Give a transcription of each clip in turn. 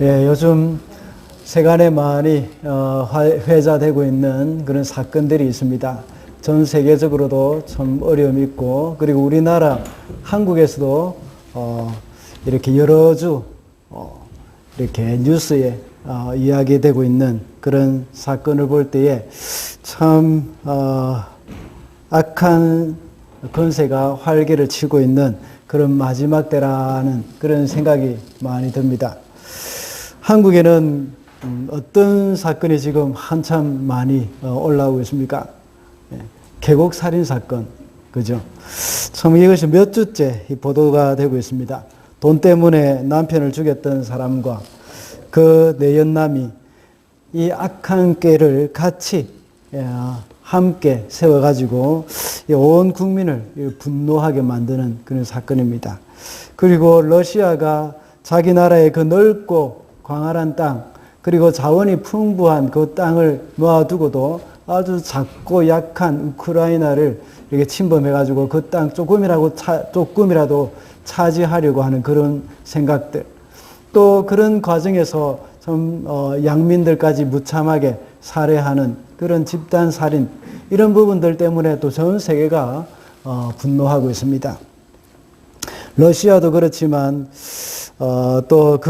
예, 요즘 세간에 많이 회자되고 있는 그런 사건들이 있습니다. 전 세계적으로도 참 어려움이 있고, 그리고 우리나라 한국에서도 이렇게 여러 주 이렇게 뉴스에 이야기되고 있는 그런 사건을 볼 때에 참 악한 권세가 활개를 치고 있는 그런 마지막 때라는 그런 생각이 많이 듭니다. 한국에는 어떤 사건이 지금 한참 많이 올라오고 있습니까? 계곡 살인 사건, 그죠? 참 이것이 몇 주째 보도가 되고 있습니다. 돈 때문에 남편을 죽였던 사람과 그 내연남이 이 악한 꾀를 같이 함께 세워가지고 온 국민을 분노하게 만드는 그런 사건입니다. 그리고 러시아가 자기 나라의 그 넓고 광활한 땅, 그리고 자원이 풍부한 그 땅을 놓아두고도 아주 작고 약한 우크라이나를 이렇게 침범해가지고 그 땅 조금이라도 차지하려고 하는 그런 생각들. 또 그런 과정에서 좀 양민들까지 무참하게 살해하는 그런 집단 살인, 이런 부분들 때문에 또 전 세계가 분노하고 있습니다. 러시아도 그렇지만 또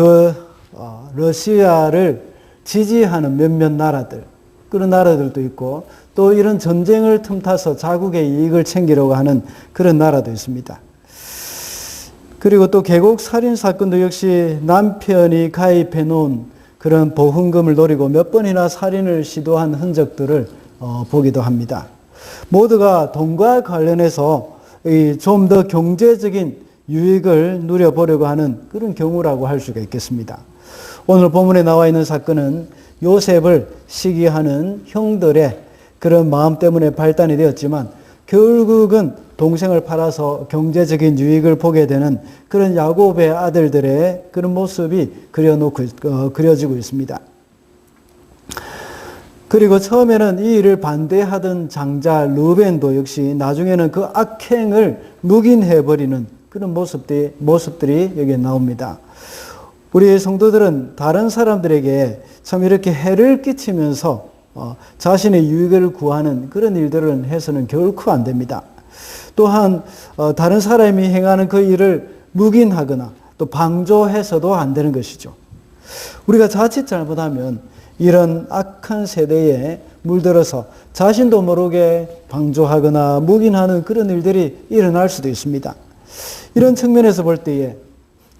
러시아를 지지하는 몇몇 나라들, 그런 나라들도 있고, 또 이런 전쟁을 틈타서 자국의 이익을 챙기려고 하는 그런 나라도 있습니다. 그리고 또 계곡 살인 사건도 역시 남편이 가입해 놓은 그런 보험금을 노리고 몇 번이나 살인을 시도한 흔적들을 보기도 합니다. 모두가 돈과 관련해서 좀 더 경제적인 유익을 누려보려고 하는 그런 경우라고 할 수가 있겠습니다. 오늘 본문에 나와 있는 사건은 요셉을 시기하는 형들의 그런 마음 때문에 발단이 되었지만, 결국은 동생을 팔아서 경제적인 유익을 보게 되는 그런 야곱의 아들들의 그런 모습이 그려지고 있습니다. 그리고 처음에는 이 일을 반대하던 장자 르벤도 역시 나중에는 그 악행을 묵인해버리는 그런 모습들이 여기에 나옵니다. 우리 성도들은 다른 사람들에게 참 이렇게 해를 끼치면서 자신의 유익을 구하는 그런 일들을 해서는 결코 안 됩니다. 또한 다른 사람이 행하는 그 일을 묵인하거나 또 방조해서도 안 되는 것이죠. 우리가 자칫 잘못하면 이런 악한 세대에 물들어서 자신도 모르게 방조하거나 묵인하는 그런 일들이 일어날 수도 있습니다. 이런 측면에서 볼 때에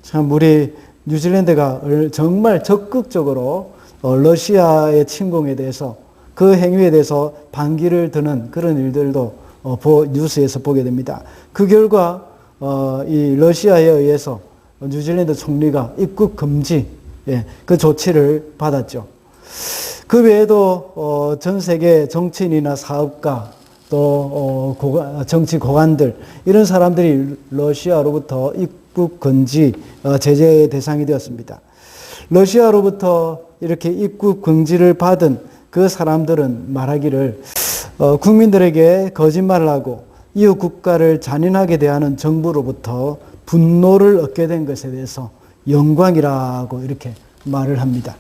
참 우리 뉴질랜드가 정말 적극적으로 러시아의 침공에 대해서, 그 행위에 대해서 반기를 드는 그런 일들도 뉴스에서 보게 됩니다. 그 결과 이 러시아에 의해서 뉴질랜드 총리가 입국 금지 그 조치를 받았죠. 그 외에도 전 세계 정치인이나 사업가, 또 정치 고관들, 이런 사람들이 러시아로부터 입국 금지 제재의 대상이 되었습니다. 러시아로부터 이렇게 입국 금지를 받은 그 사람들은 말하기를 국민들에게 거짓말을 하고 이웃 국가를 잔인하게 대하는 정부로부터 분노를 얻게 된 것에 대해서 영광이라고 이렇게 말을 합니다.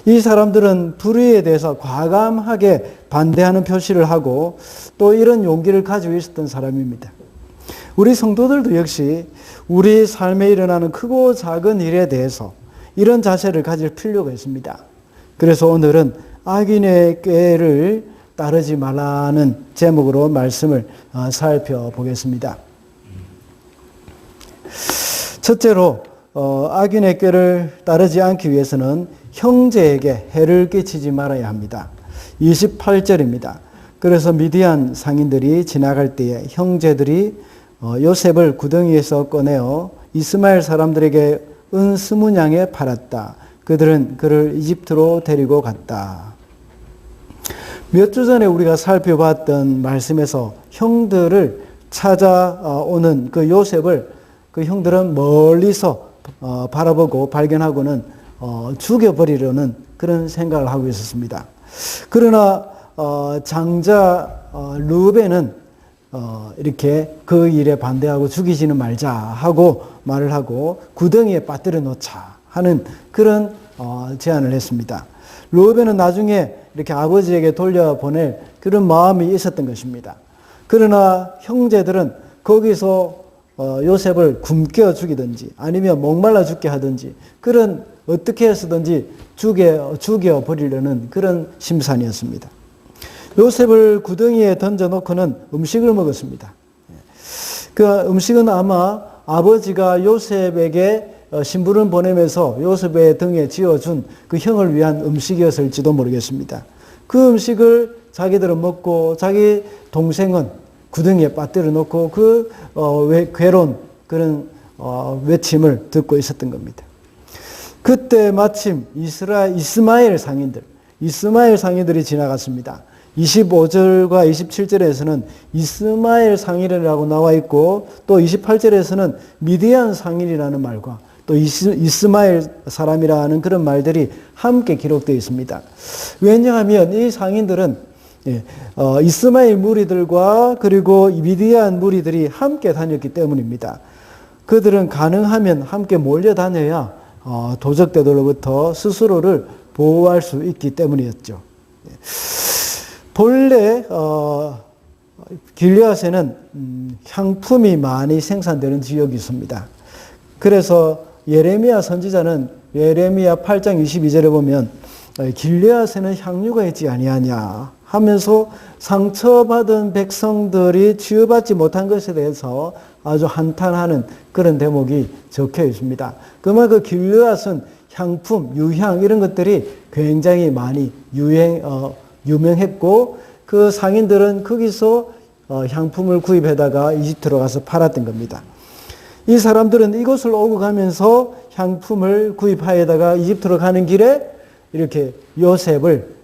이 사람들은 불의에 대해서 과감하게 반대하는 표시를 하고 또 이런 용기를 가지고 있었던 사람입니다. 우리 성도들도 역시 우리 삶에 일어나는 크고 작은 일에 대해서 이런 자세를 가질 필요가 있습니다. 그래서 오늘은 악인의 꾀를 따르지 말라는 제목으로 말씀을 살펴보겠습니다. 첫째로 악인의 꾀를 따르지 않기 위해서는 형제에게 해를 끼치지 말아야 합니다. 28절입니다. 그래서 미디안 상인들이 지나갈 때에 형제들이 요셉을 구덩이에서 꺼내어 이스마엘 사람들에게 은 20냥에 팔았다. 그들은 그를 이집트로 데리고 갔다. 몇 주 전에 우리가 살펴봤던 말씀에서 형들을 찾아오는 그 요셉을 그 형들은 멀리서 바라보고 발견하고는 죽여버리려는 그런 생각을 하고 있었습니다. 그러나 장자 르벤은 이렇게 그 일에 반대하고 죽이지는 말자 하고 말을 하고 구덩이에 빠뜨려 놓자 하는 그런 제안을 했습니다. 르우벤은 나중에 이렇게 아버지에게 돌려보낼 그런 마음이 있었던 것입니다. 그러나 형제들은 거기서 요셉을 굶겨 죽이든지 아니면 목말라 죽게 하든지 그런 어떻게 해서든지 죽여버리려는 그런 심산이었습니다. 요셉을 구덩이에 던져놓고는 음식을 먹었습니다. 그 음식은 아마 아버지가 요셉에게 신부를 보내면서 요셉의 등에 지어준 그 형을 위한 음식이었을지도 모르겠습니다. 그 음식을 자기들은 먹고 자기 동생은 구덩이에 빠뜨려 놓고 그 괴로운 그런 외침을 듣고 있었던 겁니다. 그때 마침 이스마엘 상인들이 지나갔습니다. 25절과 27절에서는 이스마엘 상인이라고 나와 있고 또 28절에서는 미디안 상인이라는 말과 또 이스마엘 사람이라는 그런 말들이 함께 기록되어 있습니다. 왜냐하면 이 상인들은 이스마엘 무리들과 그리고 미디안 무리들이 함께 다녔기 때문입니다. 그들은 가능하면 함께 몰려다녀야 도적들로부터 스스로를 보호할 수 있기 때문이었죠. 본래 길르앗에는 향품이 많이 생산되는 지역이 있습니다. 그래서 예레미야 선지자는 예레미야 8장 22절에 보면 길르앗에는 향유가 있지 아니하냐 하면서 상처받은 백성들이 치유받지 못한 것에 대해서 아주 한탄하는 그런 대목이 적혀 있습니다. 그러면 그 길르앗은 향품, 유향 이런 것들이 굉장히 많이 유명했고 그 상인들은 거기서 향품을 구입해다가 이집트로 가서 팔았던 겁니다. 이 사람들은 이곳을 오고 가면서 향품을 구입하여다가 이집트로 가는 길에 이렇게 요셉을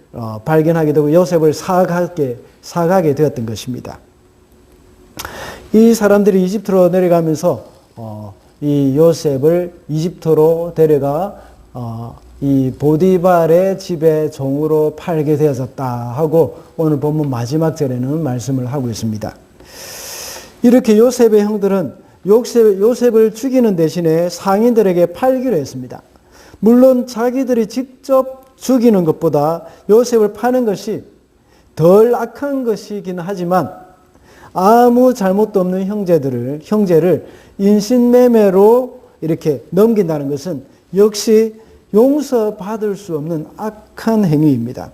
발견하게 되고 요셉을 사가게 되었던 것입니다. 이 사람들이 이집트로 내려가면서 이 요셉을 이집트로 데려가 이 보디발의 집에 종으로 팔게 되어졌다 하고 오늘 본문 마지막 절에는 말씀을 하고 있습니다. 이렇게 요셉의 형들은 요셉을 죽이는 대신에 상인들에게 팔기로 했습니다. 물론 자기들이 직접 죽이는 것보다 요셉을 파는 것이 덜 악한 것이긴 하지만 아무 잘못도 없는 형제를 인신매매로 이렇게 넘긴다는 것은 역시 용서받을 수 없는 악한 행위입니다.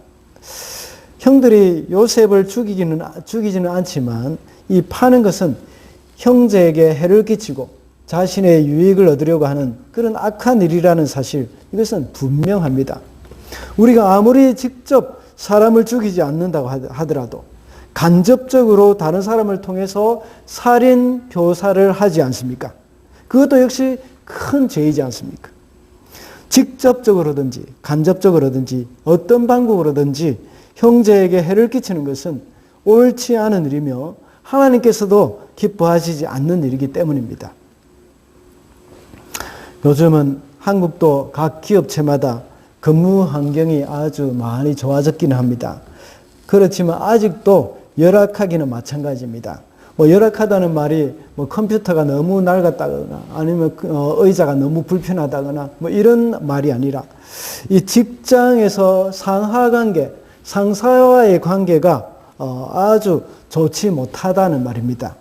형들이 요셉을 죽이지는 않지만 이 파는 것은 형제에게 해를 끼치고 자신의 유익을 얻으려고 하는 그런 악한 일이라는 사실, 이것은 분명합니다. 우리가 아무리 직접 사람을 죽이지 않는다고 하더라도 간접적으로 다른 사람을 통해서 살인 교사를 하지 않습니까? 그것도 역시 큰 죄이지 않습니까? 직접적으로든지 간접적으로든지 어떤 방법으로든지 형제에게 해를 끼치는 것은 옳지 않은 일이며 하나님께서도 기뻐하시지 않는 일이기 때문입니다. 요즘은 한국도 각 기업체마다 근무 환경이 아주 많이 좋아졌기는 합니다. 그렇지만 아직도 열악하기는 마찬가지입니다. 열악하다는 말이 컴퓨터가 너무 낡았다거나 아니면 의자가 너무 불편하다거나 이런 말이 아니라 이 직장에서 상하관계, 상사와의 관계가 아주 좋지 못하다는 말입니다.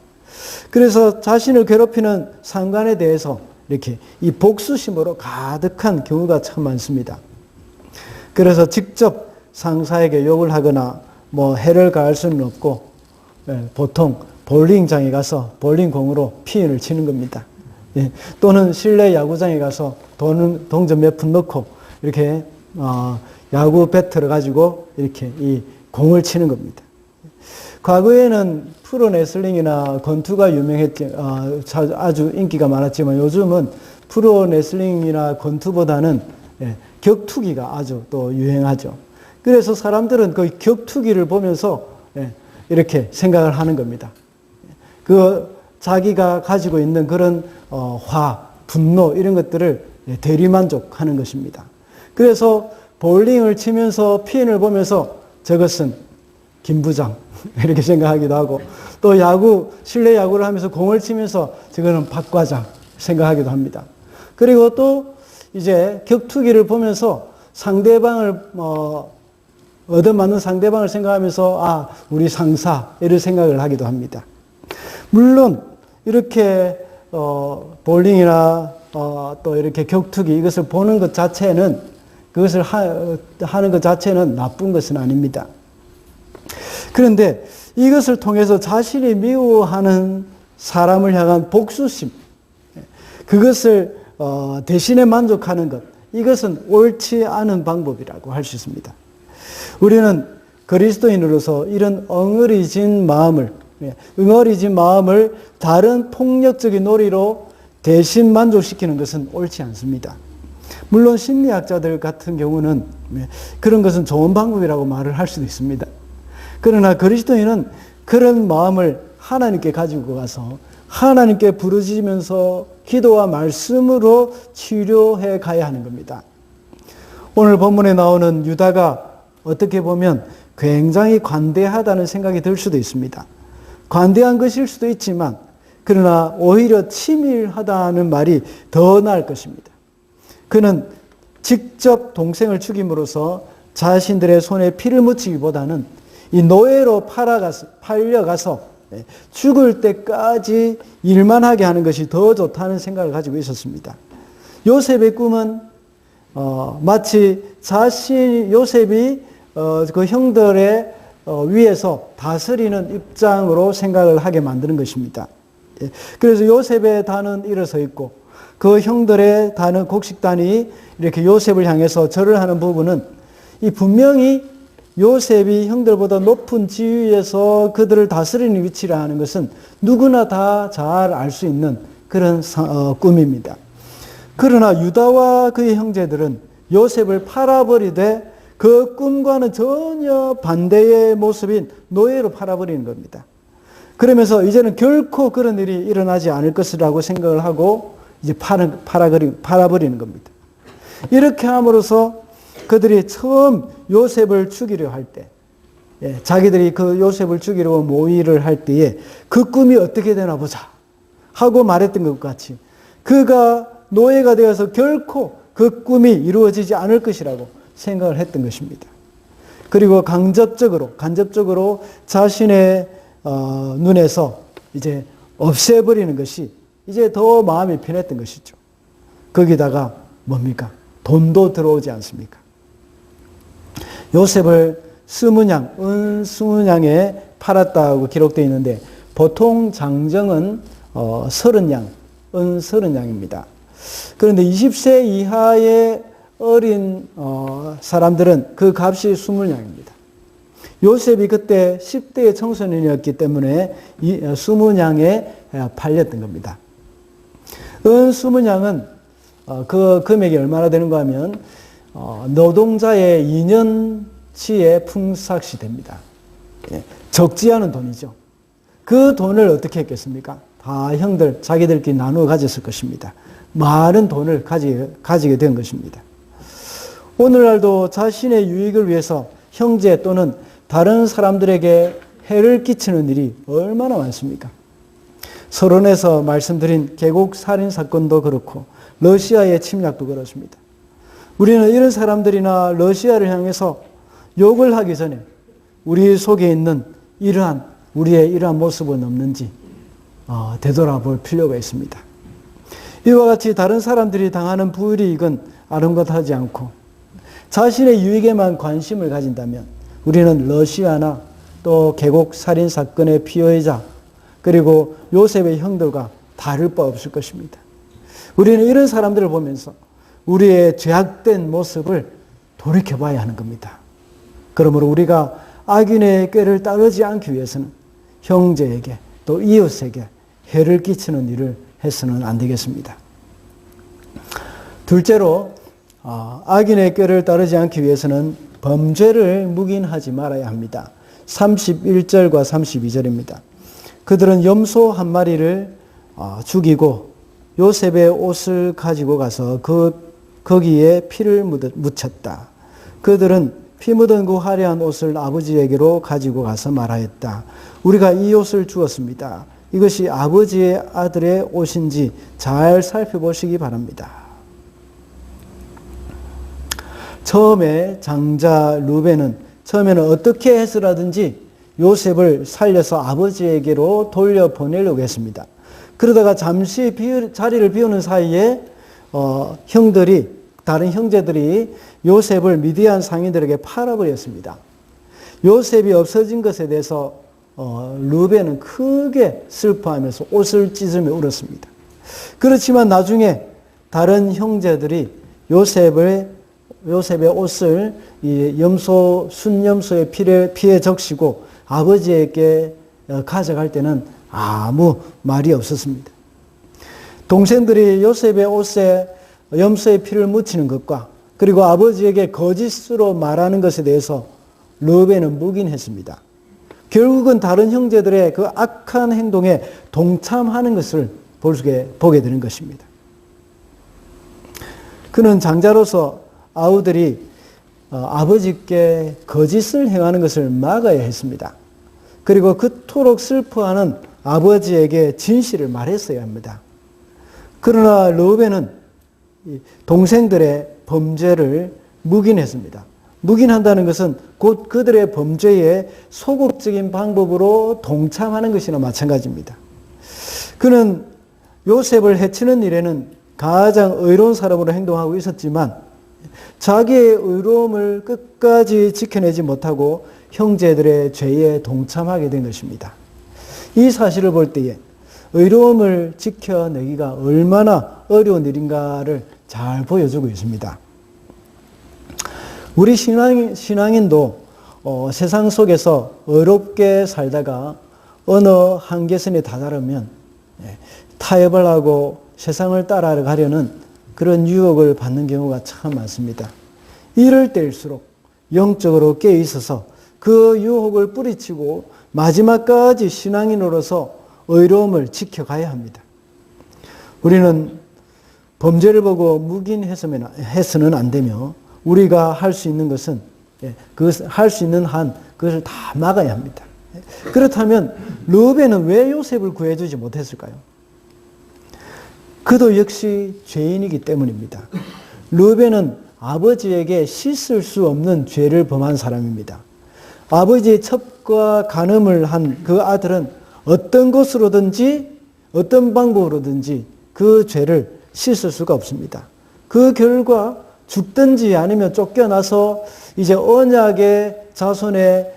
그래서 자신을 괴롭히는 상관에 대해서 이렇게 이 복수심으로 가득한 경우가 참 많습니다. 그래서 직접 상사에게 욕을 하거나 해를 가할 수는 없고 보통 볼링장에 가서 볼링공으로 피인을 치는 겁니다. 또는 실내 야구장에 가서 동전 몇 푼 넣고 이렇게 야구 배트를 가지고 이렇게 이 공을 치는 겁니다. 과거에는 프로레슬링이나 권투가 유명했지, 아주 인기가 많았지만 요즘은 프로레슬링이나 권투보다는 격투기가 아주 또 유행하죠. 그래서 사람들은 그 격투기를 보면서 이렇게 생각을 하는 겁니다. 자기가 가지고 있는 그런 분노 이런 것들을 대리만족하는 것입니다. 그래서 볼링을 치면서 피인을 보면서 저것은 김부장 이렇게 생각하기도 하고, 또 실내 야구를 하면서 공을 치면서 저거는 박과장 생각하기도 합니다. 그리고 또 이제 격투기를 보면서 상대방을 얻어맞는 상대방을 생각하면서 우리 상사 이런 생각을 하기도 합니다. 물론 이렇게 볼링이나 또 이렇게 격투기 이것을 보는 것 자체는, 그것을 하는 것 자체는 나쁜 것은 아닙니다. 그런데 이것을 통해서 자신이 미워하는 사람을 향한 복수심, 그것을 대신에 만족하는 것, 이것은 옳지 않은 방법이라고 할 수 있습니다. 우리는 그리스도인으로서 이런 응어리진 마음을 다른 폭력적인 놀이로 대신 만족시키는 것은 옳지 않습니다. 물론 심리학자들 같은 경우는 그런 것은 좋은 방법이라고 말을 할 수도 있습니다. 그러나 그리스도인은 그런 마음을 하나님께 가지고 가서 하나님께 부르짖으면서 기도와 말씀으로 치료해 가야 하는 겁니다. 오늘 본문에 나오는 유다가 어떻게 보면 굉장히 관대하다는 생각이 들 수도 있습니다. 관대한 것일 수도 있지만, 그러나 오히려 치밀하다는 말이 더 나을 것입니다. 그는 직접 동생을 죽임으로써 자신들의 손에 피를 묻히기보다는 이 노예로 팔려가서 죽을 때까지 일만 하게 하는 것이 더 좋다는 생각을 가지고 있었습니다. 요셉의 꿈은 마치 요셉이 그 형들의 위에서 다스리는 입장으로 생각을 하게 만드는 것입니다. 그래서 요셉의 단은 일어서 있고 그 형들의 단은 곡식단이 이렇게 요셉을 향해서 절을 하는 부분은 이 분명히 요셉이 형들보다 높은 지위에서 그들을 다스리는 위치라는 것은 누구나 다 잘 알 수 있는 그런 꿈입니다. 그러나 유다와 그의 형제들은 요셉을 팔아버리되 그 꿈과는 전혀 반대의 모습인 노예로 팔아버리는 겁니다. 그러면서 이제는 결코 그런 일이 일어나지 않을 것이라고 생각을 하고 이제 팔아버리는 겁니다. 이렇게 함으로써 그들이 처음 요셉을 죽이려 할 때, 자기들이 그 요셉을 죽이려고 모의를 할 때에 그 꿈이 어떻게 되나 보자 하고 말했던 것 같이 그가 노예가 되어서 결코 그 꿈이 이루어지지 않을 것이라고 생각을 했던 것입니다. 그리고 간접적으로 자신의 눈에서 이제 없애버리는 것이 이제 더 마음이 편했던 것이죠. 거기다가 뭡니까? 돈도 들어오지 않습니까? 요셉을 은 20냥에 팔았다고 기록되어 있는데 보통 장정은 30냥, 은 30냥입니다. 그런데 20세 이하의 어린 사람들은 그 값이 20냥입니다. 요셉이 그때 10대의 청소년이었기 때문에 20냥에 팔렸던 겁니다. 은 20냥은 그 금액이 얼마나 되는가 하면 노동자의 2년치의 품삯이 됩니다. 적지 않은 돈이죠. 그 돈을 어떻게 했겠습니까? 다 형들 자기들끼리 나누어 가졌을 것입니다. 많은 돈을 가지게 된 것입니다. 오늘날도 자신의 유익을 위해서 형제 또는 다른 사람들에게 해를 끼치는 일이 얼마나 많습니까? 서론에서 말씀드린 계곡 살인 사건도 그렇고 러시아의 침략도 그렇습니다. 우리는 이런 사람들이나 러시아를 향해서 욕을 하기 전에 우리 속에 있는 우리의 이러한 모습은 없는지 되돌아볼 필요가 있습니다. 이와 같이 다른 사람들이 당하는 불이익은 아랑곳하지 않고 자신의 유익에만 관심을 가진다면 우리는 러시아나 또 계곡 살인 사건의 피해자 그리고 요셉의 형들과 다를 바 없을 것입니다. 우리는 이런 사람들을 보면서 우리의 죄악된 모습을 돌이켜봐야 하는 겁니다. 그러므로 우리가 악인의 꾀를 따르지 않기 위해서는 형제에게 또 이웃에게 해를 끼치는 일을 해서는 안 되겠습니다. 둘째로 악인의 꾀를 따르지 않기 위해서는 범죄를 묵인하지 말아야 합니다. 31절과 32절입니다. 그들은 염소 한 마리를 죽이고 요셉의 옷을 가지고 가서 거기에 피를 묻혔다. 그들은 피 묻은 그 화려한 옷을 아버지에게로 가지고 가서 말하였다. 우리가 이 옷을 주었습니다. 이것이 아버지의 아들의 옷인지 잘 살펴보시기 바랍니다. 처음에 장자 루벤은 처음에는 어떻게 해서라든지 요셉을 살려서 아버지에게로 돌려보내려고 했습니다. 그러다가 잠시 자리를 비우는 사이에 다른 형제들이 요셉을 미디안 상인들에게 팔아버렸습니다. 요셉이 없어진 것에 대해서 루벤은 크게 슬퍼하면서 옷을 찢으며 울었습니다. 그렇지만 나중에 다른 형제들이 요셉의 옷을 이 순염소의 피에 적시고 아버지에게 가져갈 때는 아무 말이 없었습니다. 동생들이 요셉의 옷에 염소의 피를 묻히는 것과 그리고 아버지에게 거짓으로 말하는 것에 대해서 르벤은 묵인했습니다. 결국은 다른 형제들의 그 악한 행동에 동참하는 것을 보게 되는 것입니다. 그는 장자로서 아우들이 아버지께 거짓을 행하는 것을 막아야 했습니다. 그리고 그토록 슬퍼하는 아버지에게 진실을 말했어야 합니다. 그러나 르벤은 동생들의 범죄를 묵인했습니다. 묵인한다는 것은 곧 그들의 범죄에 소극적인 방법으로 동참하는 것이나 마찬가지입니다. 그는 요셉을 해치는 일에는 가장 의로운 사람으로 행동하고 있었지만 자기의 의로움을 끝까지 지켜내지 못하고 형제들의 죄에 동참하게 된 것입니다. 이 사실을 볼 때에 의로움을 지켜내기가 얼마나 어려운 일인가를 잘 보여주고 있습니다. 우리 신앙인도 세상 속에서 의롭게 살다가 어느 한계선에 다다르면 타협을 하고 세상을 따라가려는 그런 유혹을 받는 경우가 참 많습니다. 이럴 때일수록 영적으로 깨어 있어서 그 유혹을 뿌리치고 마지막까지 신앙인으로서 의로움을 지켜가야 합니다. 우리는 범죄를 보고 묵인해서는 안 되며 우리가 할 수 있는 것은 할 수 있는 한 그것을 다 막아야 합니다. 그렇다면 르벤은 왜 요셉을 구해주지 못했을까요? 그도 역시 죄인이기 때문입니다. 르벤은 아버지에게 씻을 수 없는 죄를 범한 사람입니다. 아버지의 첩과 간음을 한 그 아들은 어떤 것으로든지 어떤 방법으로든지 그 죄를 씻을 수가 없습니다. 그 결과 죽든지 아니면 쫓겨나서 이제 언약의 자손의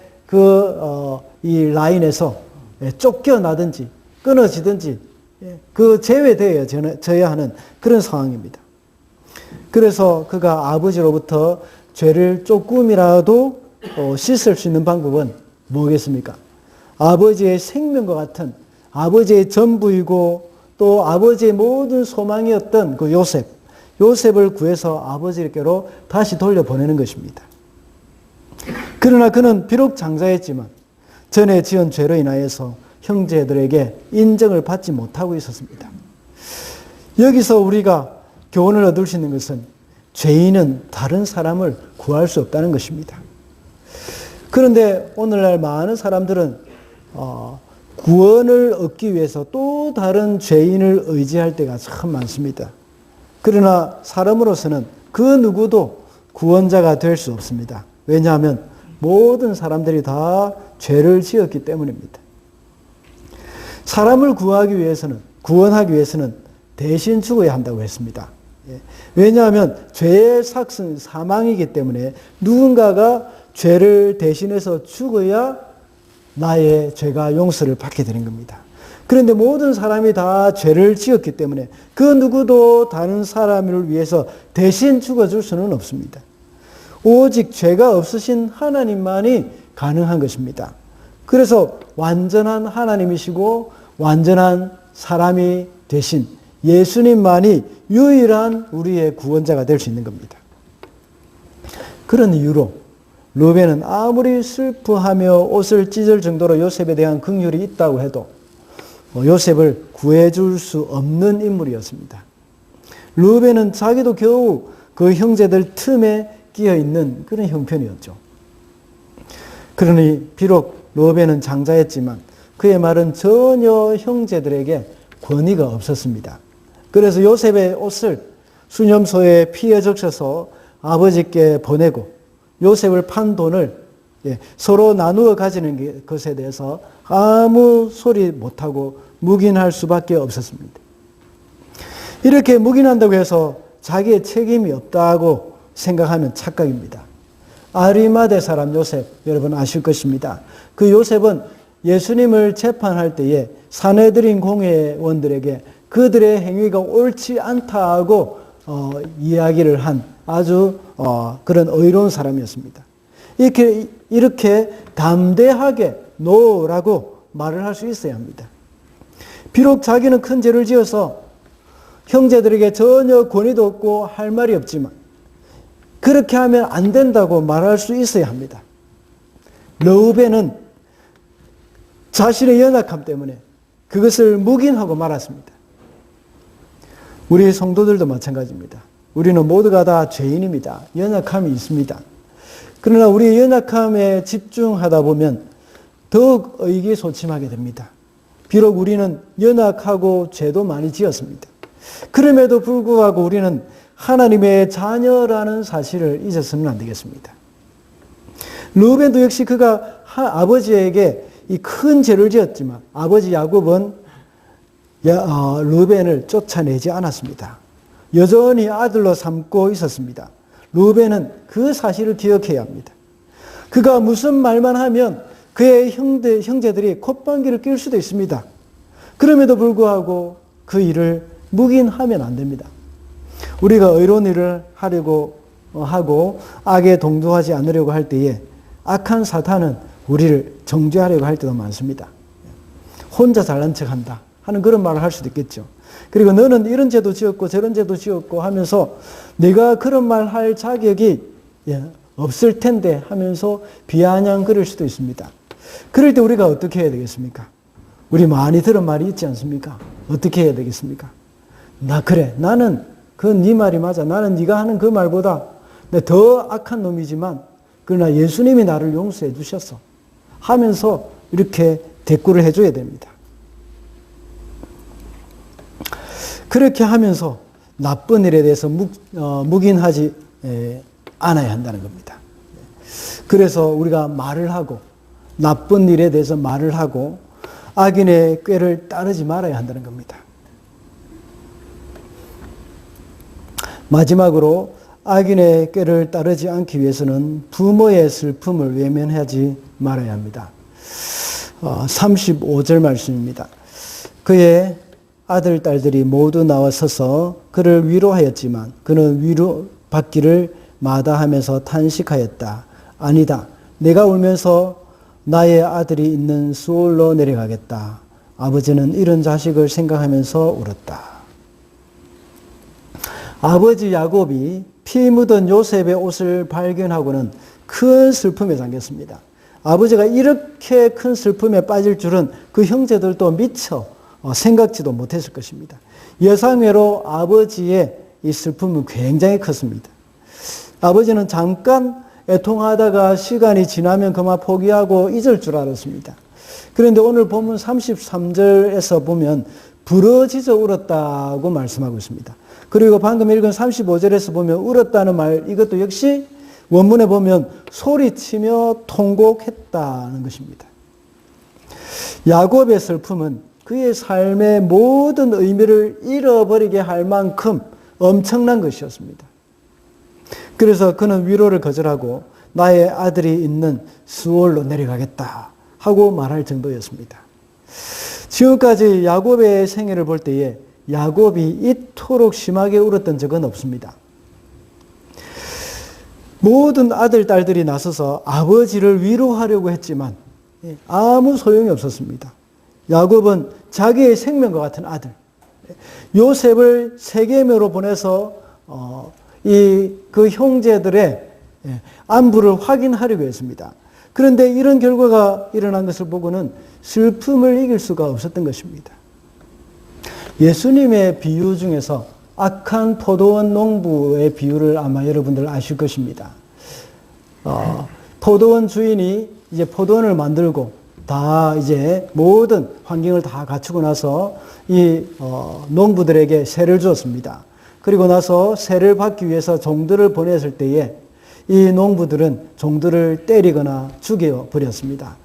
이 라인에서 쫓겨나든지 끊어지든지 그 제외되어져야 하는 그런 상황입니다. 그래서 그가 아버지로부터 죄를 조금이라도 씻을 수 있는 방법은 뭐겠습니까? 아버지의 생명과 같은 아버지의 전부이고 또 아버지의 모든 소망이었던 그 요셉을 구해서 아버지께로 다시 돌려보내는 것입니다. 그러나 그는 비록 장자였지만 전에 지은 죄로 인하여서 형제들에게 인정을 받지 못하고 있었습니다. 여기서 우리가 교훈을 얻을 수 있는 것은 죄인은 다른 사람을 구할 수 없다는 것입니다. 그런데 오늘날 많은 사람들은 구원을 얻기 위해서 또 다른 죄인을 의지할 때가 참 많습니다. 그러나 사람으로서는 그 누구도 구원자가 될 수 없습니다. 왜냐하면 모든 사람들이 다 죄를 지었기 때문입니다. 사람을 구원하기 위해서는 대신 죽어야 한다고 했습니다. 왜냐하면 죄의 삭은 사망이기 때문에 누군가가 죄를 대신해서 죽어야 나의 죄가 용서를 받게 되는 겁니다. 그런데 모든 사람이 다 죄를 지었기 때문에 그 누구도 다른 사람을 위해서 대신 죽어줄 수는 없습니다. 오직 죄가 없으신 하나님만이 가능한 것입니다. 그래서 완전한 하나님이시고 완전한 사람이 되신 예수님만이 유일한 우리의 구원자가 될 수 있는 겁니다. 그런 이유로 르벤은 아무리 슬퍼하며 옷을 찢을 정도로 요셉에 대한 긍휼이 있다고 해도 요셉을 구해줄 수 없는 인물이었습니다. 르벤은 자기도 겨우 그 형제들 틈에 끼어 있는 그런 형편이었죠. 그러니 비록 르벤은 장자였지만 그의 말은 전혀 형제들에게 권위가 없었습니다. 그래서 요셉의 옷을 수념소에 피에 적셔서 아버지께 보내고 요셉을 판 돈을 서로 나누어 가지는 것에 대해서 아무 소리 못하고 묵인할 수밖에 없었습니다. 이렇게 묵인한다고 해서 자기의 책임이 없다고 생각하는 착각입니다. 아리마대 사람 요셉, 여러분 아실 것입니다. 그 요셉은 예수님을 재판할 때에 사내들인 공회원들에게 그들의 행위가 옳지 않다고 이야기를 한 아주 그런 의로운 사람이었습니다. 이렇게 담대하게 노라고 말을 할 수 있어야 합니다. 비록 자기는 큰 죄를 지어서 형제들에게 전혀 권위도 없고 할 말이 없지만 그렇게 하면 안 된다고 말할 수 있어야 합니다. 르우벤은 자신의 연약함 때문에 그것을 묵인하고 말았습니다. 우리 성도들도 마찬가지입니다. 우리는 모두가 다 죄인입니다. 연약함이 있습니다. 그러나 우리의 연약함에 집중하다 보면 더욱 의기소침하게 됩니다. 비록 우리는 연약하고 죄도 많이 지었습니다. 그럼에도 불구하고 우리는 하나님의 자녀라는 사실을 잊어서는 안 되겠습니다. 르우벤도 역시 그가 아버지에게 이 큰 죄를 지었지만 아버지 야곱은 르우벤을 쫓아내지 않았습니다. 여전히 아들로 삼고 있었습니다. 르우벤은 그 사실을 기억해야 합니다. 그가 무슨 말만 하면 그의 형제들이 콧방귀를 낄 수도 있습니다. 그럼에도 불구하고 그 일을 묵인하면 안 됩니다. 우리가 의로운 일을 하려고 하고 악에 동조하지 않으려고 할 때에 악한 사탄은 우리를 정죄하려고 할 때도 많습니다. 혼자 잘난 척한다 하는 그런 말을 할 수도 있겠죠. 그리고 너는 이런 죄도 지었고 저런 죄도 지었고 하면서 네가 그런 말 할 자격이 없을 텐데 하면서 비아냥거릴 수도 있습니다. 그럴 때 우리가 어떻게 해야 되겠습니까? 우리 많이 들은 말이 있지 않습니까? 어떻게 해야 되겠습니까? 나는 그 네 말이 맞아. 나는 네가 하는 그 말보다 더 악한 놈이지만 그러나 예수님이 나를 용서해 주셨어 하면서 이렇게 대꾸를 해줘야 됩니다. 그렇게 하면서 나쁜 일에 대해서 묵인하지 않아야 한다는 겁니다. 그래서 우리가 말을 하고 나쁜 일에 대해서 말을 하고 악인의 꾀를 따르지 말아야 한다는 겁니다. 마지막으로 악인의 꾀를 따르지 않기 위해서는 부모의 슬픔을 외면하지 말아야 합니다. 35절 말씀입니다. 그의 아들, 딸들이 모두 나와서서 그를 위로하였지만 그는 위로받기를 마다하면서 탄식하였다. 아니다. 내가 울면서 나의 아들이 있는 수올로 내려가겠다. 아버지는 이런 자식을 생각하면서 울었다. 아버지 야곱이 피 묻은 요셉의 옷을 발견하고는 큰 슬픔에 잠겼습니다. 아버지가 이렇게 큰 슬픔에 빠질 줄은 그 형제들도 미처 생각지도 못했을 것입니다. 예상외로 아버지의 이 슬픔은 굉장히 컸습니다. 아버지는 잠깐 애통하다가 시간이 지나면 그만 포기하고 잊을 줄 알았습니다. 그런데 오늘 본문 33절에서 보면 부러지져 울었다고 말씀하고 있습니다. 그리고 방금 읽은 35절에서 보면 울었다는 말, 이것도 역시 원문에 보면 소리치며 통곡했다는 것입니다. 야곱의 슬픔은 그의 삶의 모든 의미를 잃어버리게 할 만큼 엄청난 것이었습니다. 그래서 그는 위로를 거절하고 나의 아들이 있는 수올로 내려가겠다 하고 말할 정도였습니다. 지금까지 야곱의 생애를 볼 때에 야곱이 이토록 심하게 울었던 적은 없습니다. 모든 아들, 딸들이 나서서 아버지를 위로하려고 했지만 아무 소용이 없었습니다. 야곱은 자기의 생명과 같은 아들, 요셉을 세겜으로 보내서 그 형제들의 안부를 확인하려고 했습니다. 그런데 이런 결과가 일어난 것을 보고는 슬픔을 이길 수가 없었던 것입니다. 예수님의 비유 중에서 악한 포도원 농부의 비유를 아마 여러분들 아실 것입니다. 포도원 주인이 이제 포도원을 만들고 다 이제 모든 환경을 다 갖추고 나서 이 농부들에게 세를 주었습니다. 그리고 나서 세를 받기 위해서 종들을 보냈을 때에 이 농부들은 종들을 때리거나 죽여 버렸습니다.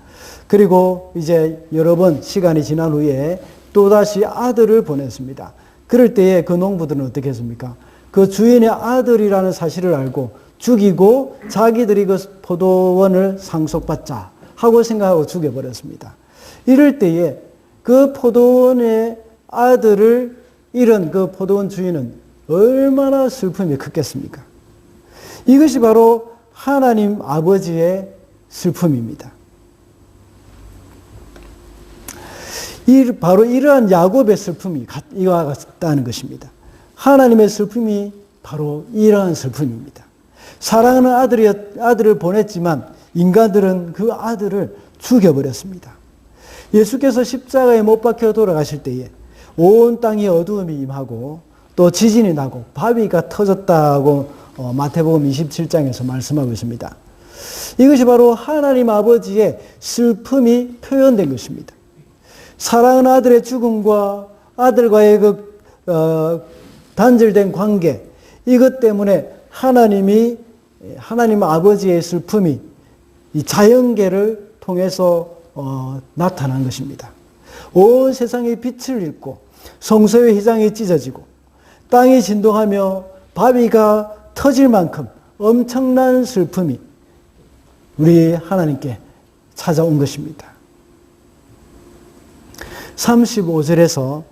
그리고 이제 여러 번 시간이 지난 후에 또다시 아들을 보냈습니다. 그럴 때에 그 농부들은 어떻게 했습니까? 그 주인의 아들이라는 사실을 알고 죽이고 자기들이 그 포도원을 상속받자 하고 생각하고 죽여버렸습니다. 이럴 때에 그 포도원의 아들을 잃은 그 포도원 주인은 얼마나 슬픔이 컸겠습니까? 이것이 바로 하나님 아버지의 슬픔입니다. 바로 이러한 야곱의 슬픔이 이와 같다는 것입니다. 하나님의 슬픔이 바로 이러한 슬픔입니다. 사랑하는 아들을 보냈지만 인간들은 그 아들을 죽여버렸습니다. 예수께서 십자가에 못 박혀 돌아가실 때에 온 땅이 어두움이 임하고 또 지진이 나고 바위가 터졌다고 마태복음 27장에서 말씀하고 있습니다. 이것이 바로 하나님 아버지의 슬픔이 표현된 것입니다. 사랑하는 아들의 죽음과 아들과의 단절된 관계, 이것 때문에 하나님 아버지의 슬픔이 이 자연계를 통해서 나타난 것입니다. 온 세상이 빛을 잃고 성소의 휘장이 찢어지고 땅이 진동하며 바위가 터질 만큼 엄청난 슬픔이 우리 하나님께 찾아온 것입니다. 35절에서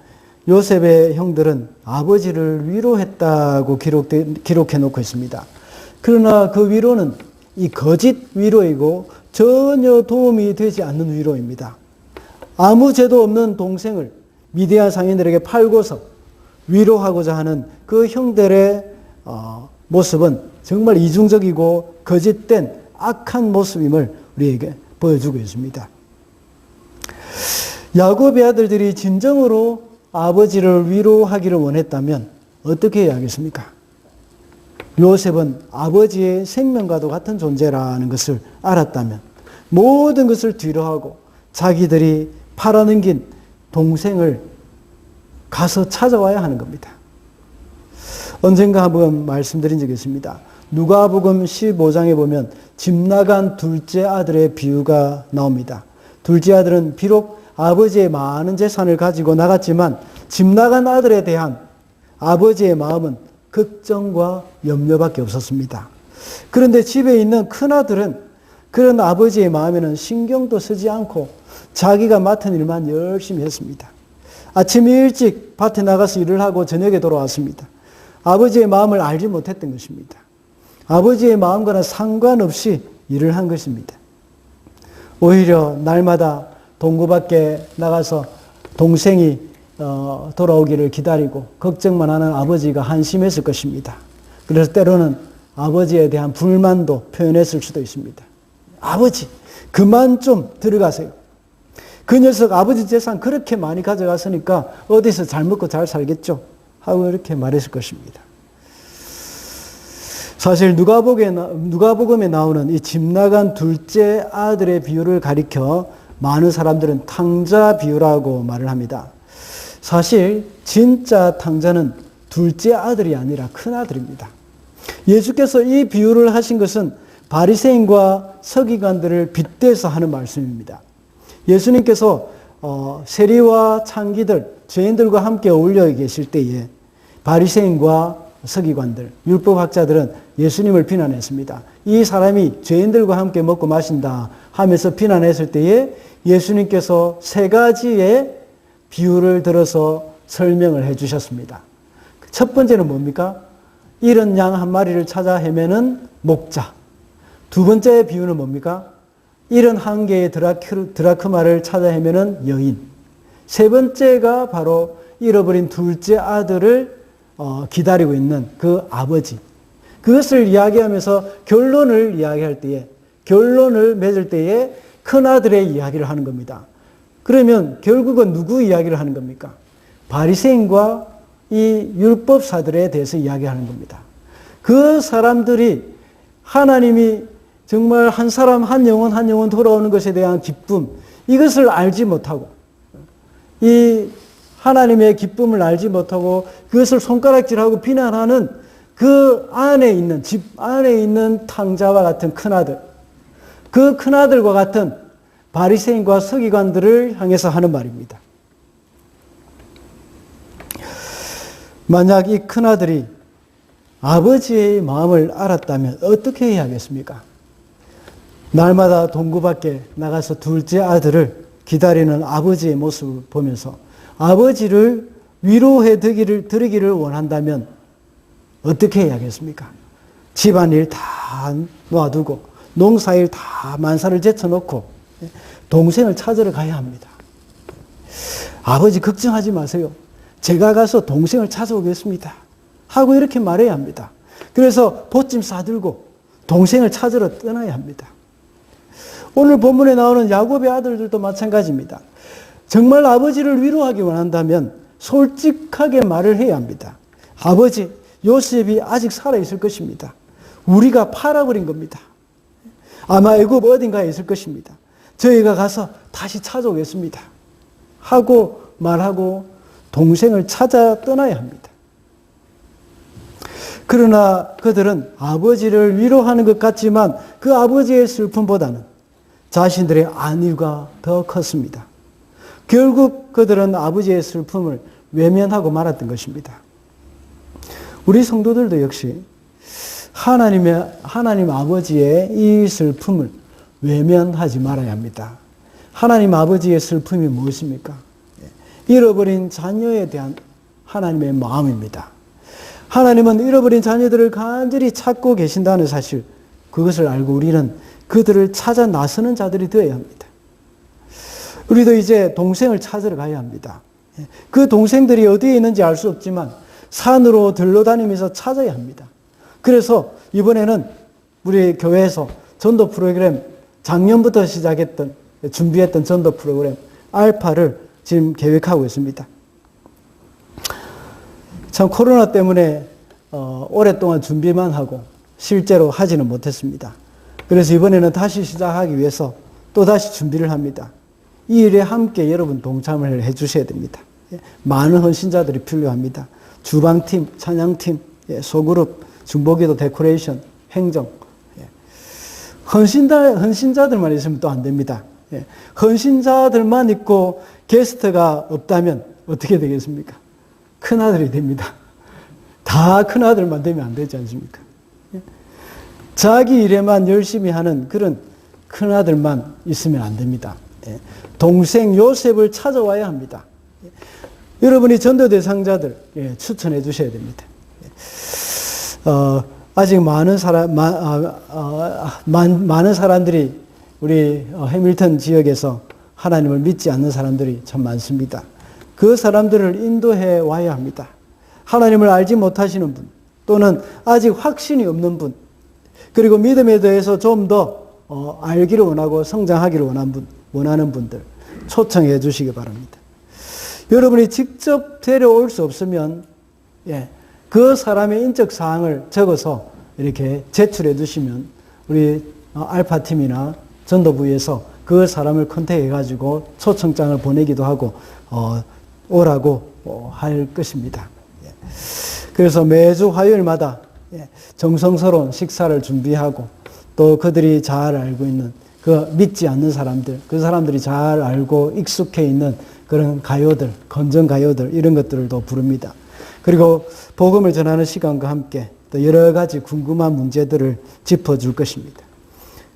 요셉의 형들은 아버지를 위로했다고 기록해 놓고 있습니다. 그러나 그 위로는 이 거짓 위로이고 전혀 도움이 되지 않는 위로입니다. 아무 죄도 없는 동생을 미디안 상인들에게 팔고서 위로하고자 하는 그 형들의 모습은 정말 이중적이고 거짓된 악한 모습임을 우리에게 보여주고 있습니다. 야곱의 아들들이 진정으로 아버지를 위로하기를 원했다면 어떻게 해야 하겠습니까? 요셉은 아버지의 생명과도 같은 존재라는 것을 알았다면 모든 것을 뒤로하고 자기들이 팔아넘긴 동생을 가서 찾아와야 하는 겁니다. 언젠가 한번 말씀드린 적이 있습니다. 누가복음 15장에 보면 집 나간 둘째 아들의 비유가 나옵니다. 둘째 아들은 비록 아버지의 많은 재산을 가지고 나갔지만 집 나간 아들에 대한 아버지의 마음은 걱정과 염려밖에 없었습니다. 그런데 집에 있는 큰아들은 그런 아버지의 마음에는 신경도 쓰지 않고 자기가 맡은 일만 열심히 했습니다. 아침 일찍 밭에 나가서 일을 하고 저녁에 돌아왔습니다. 아버지의 마음을 알지 못했던 것입니다. 아버지의 마음과는 상관없이 일을 한 것입니다. 오히려 날마다 동구 밖에 나가서 동생이 돌아오기를 기다리고 걱정만 하는 아버지가 한심했을 것입니다. 그래서 때로는 아버지에 대한 불만도 표현했을 수도 있습니다. 아버지, 그만 좀 들어가세요. 그 녀석 아버지 재산 그렇게 많이 가져갔으니까 어디서 잘 먹고 잘 살겠죠? 하고 이렇게 말했을 것입니다. 사실 누가복음에 나오는 이 집 나간 둘째 아들의 비유를 가리켜 많은 사람들은 탕자 비유라고 말을 합니다. 사실 진짜 탕자는 둘째 아들이 아니라 큰아들입니다. 예수께서 이 비유를 하신 것은 바리새인과 서기관들을 빗대서 하는 말씀입니다. 예수님께서 세리와 창기들, 죄인들과 함께 어울려 계실 때에 바리새인과 서기관들, 율법학자들은 예수님을 비난했습니다. 이 사람이 죄인들과 함께 먹고 마신다 하면서 비난했을 때에 예수님께서 세 가지의 비유를 들어서 설명을 해 주셨습니다. 첫 번째는 뭡니까? 잃은 양 한 마리를 찾아 헤매는 목자. 두 번째 비유는 뭡니까? 잃은 한 개의 드라크마를 찾아 헤매는 여인. 세 번째가 바로 잃어버린 둘째 아들을 기다리고 있는 그 아버지. 그것을 이야기하면서 결론을 이야기할 때에, 결론을 맺을 때에 큰아들의 이야기를 하는 겁니다. 그러면 결국은 누구 이야기를 하는 겁니까? 바리새인과 이 율법사들에 대해서 이야기하는 겁니다. 그 사람들이 하나님이 정말 한 사람, 한 영혼 돌아오는 것에 대한 기쁨, 이것을 알지 못하고, 이 하나님의 기쁨을 알지 못하고 그것을 손가락질하고 비난하는 그 안에 있는, 집 안에 있는 탕자와 같은 큰아들, 그 큰아들과 같은 바리새인과 서기관들을 향해서 하는 말입니다. 만약 이 큰아들이 아버지의 마음을 알았다면 어떻게 해야 하겠습니까? 날마다 동구 밖에 나가서 둘째 아들을 기다리는 아버지의 모습을 보면서 아버지를 위로해 드리기를 원한다면 어떻게 해야겠습니까? 집안일 다 놔두고 농사일 다 만사를 제쳐놓고 동생을 찾으러 가야 합니다. 아버지 걱정하지 마세요. 제가 가서 동생을 찾아오겠습니다. 하고 이렇게 말해야 합니다. 그래서 보찜 싸들고 동생을 찾으러 떠나야 합니다. 오늘 본문에 나오는 야곱의 아들들도 마찬가지입니다. 정말 아버지를 위로하기 원한다면 솔직하게 말을 해야 합니다. 아버지, 요셉이 아직 살아있을 것입니다. 우리가 팔아버린 겁니다. 아마 애굽 어딘가에 있을 것입니다. 저희가 가서 다시 찾아오겠습니다. 하고 말하고 동생을 찾아 떠나야 합니다. 그러나 그들은 아버지를 위로하는 것 같지만 그 아버지의 슬픔보다는 자신들의 안위가 더 컸습니다. 결국 그들은 아버지의 슬픔을 외면하고 말았던 것입니다. 우리 성도들도 역시 하나님 아버지의 이 슬픔을 외면하지 말아야 합니다. 하나님 아버지의 슬픔이 무엇입니까? 잃어버린 자녀에 대한 하나님의 마음입니다. 하나님은 잃어버린 자녀들을 간절히 찾고 계신다는 사실, 그것을 알고 우리는 그들을 찾아 나서는 자들이 되어야 합니다. 우리도 이제 동생을 찾으러 가야 합니다. 그 동생들이 어디에 있는지 알 수 없지만 산으로 들러다니면서 찾아야 합니다. 그래서 이번에는 우리 교회에서 전도 프로그램, 작년부터 준비했던 전도 프로그램 알파를 지금 계획하고 있습니다. 참 코로나 때문에 오랫동안 준비만 하고 실제로 하지는 못했습니다. 그래서 이번에는 다시 시작하기 위해서 또다시 준비를 합니다. 이 일에 함께 여러분 동참을 해주셔야 됩니다. 많은 헌신자들이 필요합니다. 주방팀, 찬양팀, 소그룹, 중보기도 데코레이션, 행정. 헌신자들만 있으면 또 안 됩니다. 헌신자들만 있고 게스트가 없다면 어떻게 되겠습니까? 큰아들이 됩니다. 다 큰아들만 되면 안 되지 않습니까? 자기 일에만 열심히 하는 그런 큰아들만 있으면 안 됩니다. 동생 요셉을 찾아와야 합니다. 여러분이 전도 대상자들 추천해 주셔야 됩니다. 아직 많은 사람들이 우리 해밀턴 지역에서 하나님을 믿지 않는 사람들이 참 많습니다. 그 사람들을 인도해 와야 합니다. 하나님을 알지 못하시는 분, 또는 아직 확신이 없는 분, 그리고 믿음에 대해서 좀 더 알기를 원하고 성장하기를 원하는 분들 초청해 주시기 바랍니다. 여러분이 직접 데려올 수 없으면 그 사람의 인적 사항을 적어서 이렇게 제출해 주시면 우리 알파팀이나 전도부에서 그 사람을 컨택해 가지고 초청장을 보내기도 하고 오라고 할 것입니다. 그래서 매주 화요일마다 정성스러운 식사를 준비하고 또 그들이 잘 알고 있는 그 믿지 않는 사람들, 그 사람들이 잘 알고 익숙해 있는 그런 가요들, 건전 가요들 이런 것들도 부릅니다. 그리고 복음을 전하는 시간과 함께 또 여러 가지 궁금한 문제들을 짚어줄 것입니다.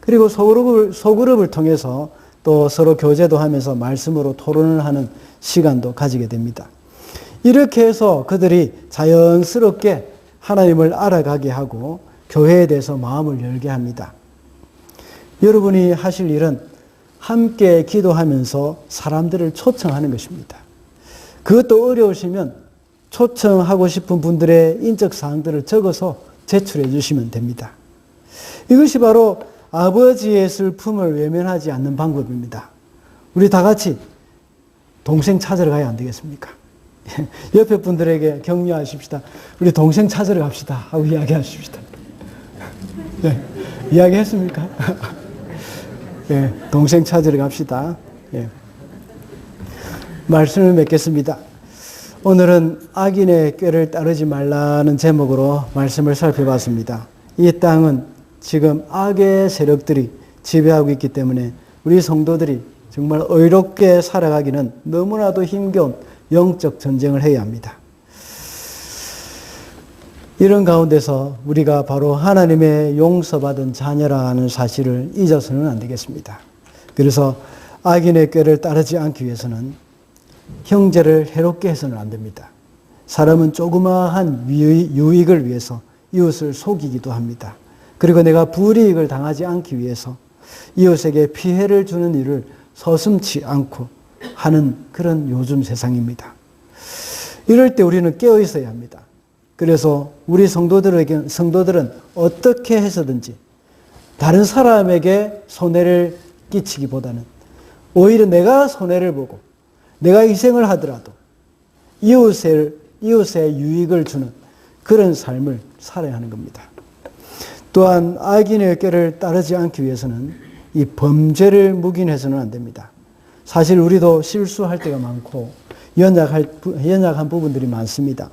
그리고 소그룹을 통해서 또 서로 교제도 하면서 말씀으로 토론을 하는 시간도 가지게 됩니다. 이렇게 해서 그들이 자연스럽게 하나님을 알아가게 하고 교회에 대해서 마음을 열게 합니다. 여러분이 하실 일은 함께 기도하면서 사람들을 초청하는 것입니다. 그것도 어려우시면 초청하고 싶은 분들의 인적 사항들을 적어서 제출해 주시면 됩니다. 이것이 바로 아버지의 슬픔을 외면하지 않는 방법입니다. 우리 다 같이 동생 찾으러 가야 안 되겠습니까? 옆에 분들에게 격려하십시다. 우리 동생 찾으러 갑시다 하고 이야기하십시다. 네, 이야기했습니까? 예, 동생 찾으러 갑시다. 예. 말씀을 맺겠습니다. 오늘은 악인의 꾀를 따르지 말라는 제목으로 말씀을 살펴봤습니다. 이 땅은 지금 악의 세력들이 지배하고 있기 때문에 우리 성도들이 정말 의롭게 살아가기는 너무나도 힘겨운 영적 전쟁을 해야 합니다. 이런 가운데서 우리가 바로 하나님의 용서받은 자녀라는 사실을 잊어서는 안 되겠습니다. 그래서 악인의 꾀를 따르지 않기 위해서는 형제를 해롭게 해서는 안 됩니다. 사람은 조그마한 유익을 위해서 이웃을 속이기도 합니다. 그리고 내가 불이익을 당하지 않기 위해서 이웃에게 피해를 주는 일을 서슴지 않고 하는 그런 요즘 세상입니다. 이럴 때 우리는 깨어 있어야 합니다. 그래서 우리 성도들은 어떻게 해서든지 다른 사람에게 손해를 끼치기보다는 오히려 내가 손해를 보고 내가 희생을 하더라도 이웃의 유익을 주는 그런 삶을 살아야 하는 겁니다. 또한 악인의 꾀를 따르지 않기 위해서는 이 범죄를 묵인해서는 안 됩니다. 사실 우리도 실수할 때가 많고 연약한 부분들이 많습니다.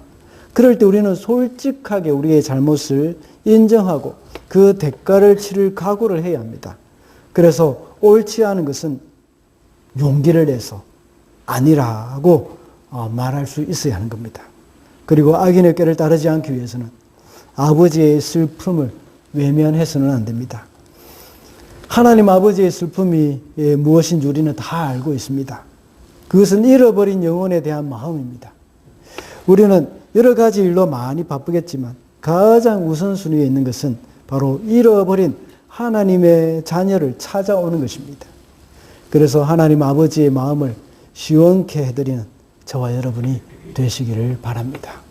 그럴 때 우리는 솔직하게 우리의 잘못을 인정하고 그 대가를 치를 각오를 해야 합니다. 그래서 옳지 않은 것은 용기를 내서 아니라고 말할 수 있어야 하는 겁니다. 그리고 악인의 꾀를 따르지 않기 위해서는 아버지의 슬픔을 외면해서는 안 됩니다. 하나님 아버지의 슬픔이 무엇인지 우리는 다 알고 있습니다. 그것은 잃어버린 영혼에 대한 마음입니다. 우리는 여러 가지 일로 많이 바쁘겠지만 가장 우선순위에 있는 것은 바로 잃어버린 하나님의 자녀를 찾아오는 것입니다. 그래서 하나님 아버지의 마음을 시원케 해드리는 저와 여러분이 되시기를 바랍니다.